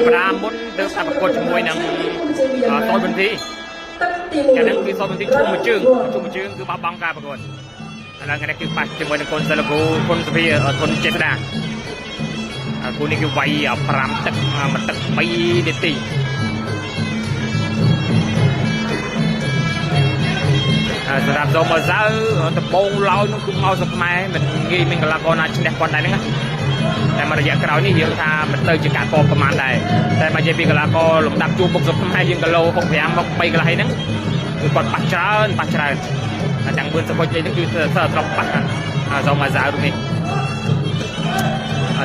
បដាមុនទៅតែប្រកួតជាមួយនឹងតូចបន្ទីកាលហ្នឹងគឺតូចបន្ទីជុំមួយជើងគឺបោះបង់ការប្រកួតឥឡូវថ្ងៃនេះគឺប៉ះជាមួយនឹងកូនសិលគូគុណសុភាគុណចេស្តាគូនេះគឺវាយ5ទឹកមួយទឹក3នាទីសម្រាប់សូមសៅដំបងឡើយនោះគឺមកស្រុកខ្មែរមិនងាយមានកីឡាករណាឈ្នះគាត់ដែរហ្នឹងតែមួយរយៈក្រោយនេះយើងថាមិនទៅជាការកប្រមាណដែរតែមកនិយាយពីកីឡាករលំដាប់ជួបមុខស្រុកខ្មែរយើងគីឡូ65មក3កន្លែងហ្នឹងគឺគាត់ប៉ះច្រើនតែទាំងមឿនសុខុចអីហ្នឹងគឺសើត្រប់ប៉ះសូមសៅនេះ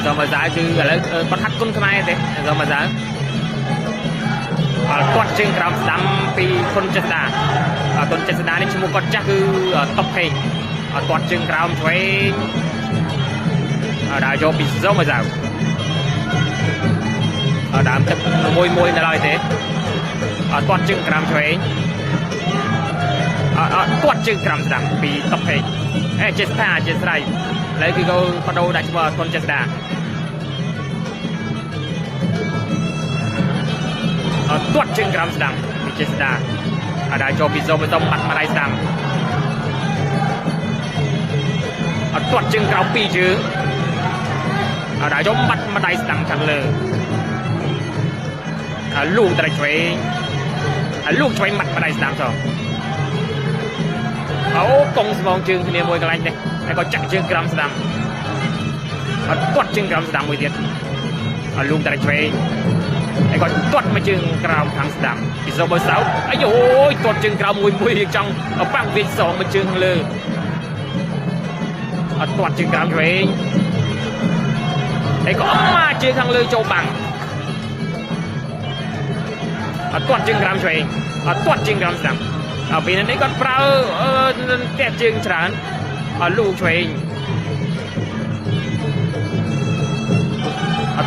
សូមសៅគឺឥឡូវគាត់ហាត់គុណខ្មែរទេសូមសៅគាត់ជើងក្រោមស្ដាំពីគុណចេស្តាគុណចេស្តានេះឈ្មោះគាត់ចាស់គឺតុបខេងគាត់ជើងក្រោមឆ្វេងដើរយកពីសូមសៅដើមទឹកមួយនៅឡើយទេគាត់ជើងក្រោមឆ្វេងគាត់ជើងក្រោមស្ដាំពីតុបខេងចេស្តាជាស្រ័យឥឡូវគឺគាត់បដូរដាក់ឈ្មោះគុណចេស្តាទាត់ជើងក្រោមស្ដាំពីចេស្តាដើរចូលពីសូមបាត់មកដៃស្ដាំទាត់ជើងក្រោម2ជើងដើរចូលបាត់មកដៃស្ដាំខាងលើលូកត្រៃឆ្វេងបាត់មកដៃស្ដាំទៅកងស្មងជើងគ្នាមួយកន្លែងនេះហើយក៏ចាក់ជើងក្រោមស្ដាំទាត់ជើងក្រោមស្ដាំមួយទៀតលូកត្រៃឆ្វេងហើយគាត់ទាត់មកជើងក្រោមខាងស្ដាំពីសូមសៅអាយអូយទាត់ជើងក្រោមមួយចង់ប៉ះវាសងមកជើងខាងលើទាត់ជើងក្រោមឆ្វេងហើយក៏មកជើងខាងលើចូលបាំងទាត់ជើងក្រោមឆ្វេងទាត់ជើងក្រោមស្ដាំពីនេះគាត់ប្រើតែជើងច្រើនលូកឆ្វេង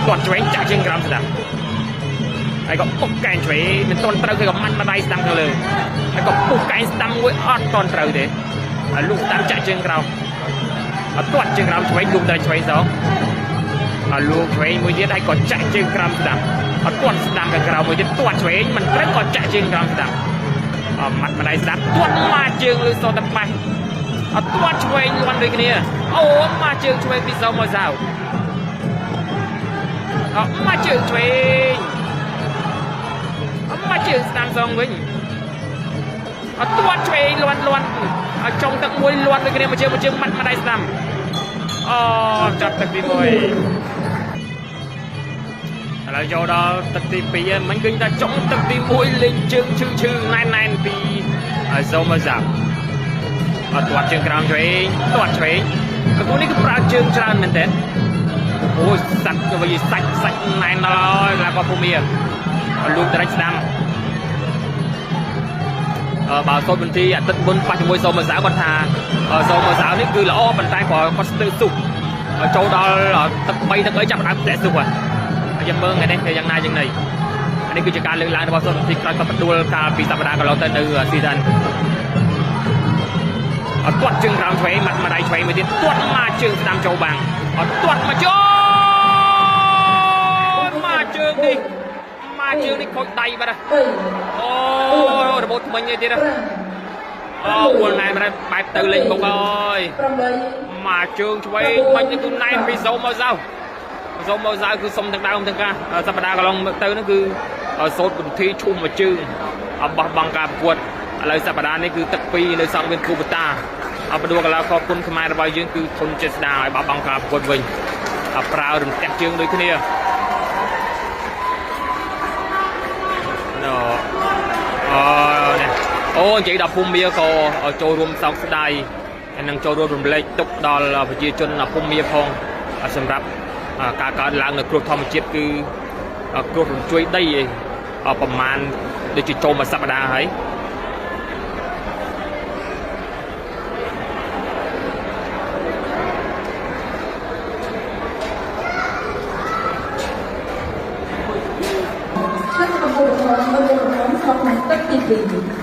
ទាត់ឆ្វេងចាក់ជើងក្រោមស្ដាំហើយក៏ពុកកែងឆ្វេងមិនទាន់ត្រូវគេក៏មាត់មកដៃស្ដាំខាងលើហើយក៏ពុះកែងស្ដាំមួយអត់ទាន់ត្រូវទេហើយលូកស្ដាំចាក់ជើងក្រោមទាត់ជើងក្រោមឆ្វេងលូកទៅឆ្វេងសងលូកឆ្វេងមួយទៀតហើយក៏ចាក់ជើងក្រោមស្ដាំទាត់ស្ដាំខាងក្រោមមួយទៀតទាត់ឆ្វេងមិនត្រូវក៏ចាក់ជើងក្រោមស្ដាំមាត់មកដៃស្ដាំទាត់មកជើងលើសតប៉ះទាត់ឆ្វេងលាន់ដូចគ្នាមកជើងឆ្វេងពីសោមកសៅមកជើងឆ្វេងមកជើងស្ដាំសងវិញទាត់ឆ្វេងលាន់ចុងទឹកមួយលាន់ដូចគ្នាមកជើងមាត់មកដៃស្ដាំចាប់ទឹកទី1ឥឡូវចូលដល់ទឹកទី2ហើយមិនឃើញថាចុងទឹកទី1លេងជើងឈឺណែនពីសូមសៅទាត់ជើងក្រោមឆ្វេងទាត់ឆ្វេងគូនេះគឺប្រើជើងច្រើនមែនទេអូយសាច់វាសាច់ណែនដល់ហើយគាត់ភូមិលូកត្រេចស្ដាំបើសូមបន្ទីអាទិត្យមុនប៉ះជាមួយសូមសៅគាត់ថាសូមសៅនេះគឺល្អប៉ុន្តែគាត់ស្ទើរស៊ុបចូលដល់ទឹក3ទឹកអីចាប់ដើមតែស៊ុបហើយយើងមើលថ្ងៃនេះយ៉ាងណាយ៉ាងណីនេះគឺជាការលើកឡើងរបស់សូមបន្ទីក្រោយគាត់បដួលកាលពីសប្តាហ៍កន្លងទៅនៅស៊ីដនទាត់ជើងក្រោមឆ្វេងមាត់មកដៃឆ្វេងមួយទៀតទាត់មកជើងស្ដាំចូលបាំងទាត់មកជើងនេះខូចដៃបាត់របូតថ្មិញទៀតវល់ណែនបែបទៅលេងមុខហើយមកជើងឆ្វេងមិញគឺណែនពីសូមមកសៅគឺសុំទាំងដើមទាំងការសប្តាហ៍កន្លងទៅហ្នឹងគឺសូត្រពិធីឈុំមកជើងបោះបង់ការប្រកួតឥឡូវសប្តាហ៍នេះគឺទឹក2នៅសង្វៀនគូបតាបដួលកីឡាករគុណខ្មែររបស់យើងគឺគុណចេស្តាឲ្យបោះបង់ការប្រកួតវិញប្រើរំទះជើងដូចគ្នានិយាយដល់ភូមិក៏ចូលរួមសោកស្ដាយហើយនឹងចូលរួមរំលែកទុកដល់ប្រជាជនភូមិផងសម្រាប់ការកើតឡើងនៅគ្រោះធម្មជាតិគឺគ្រោះរញ្ជួយដីប្រមាណដូចជាចូលមួយសប្តាហ៍ហើយទឹកទី2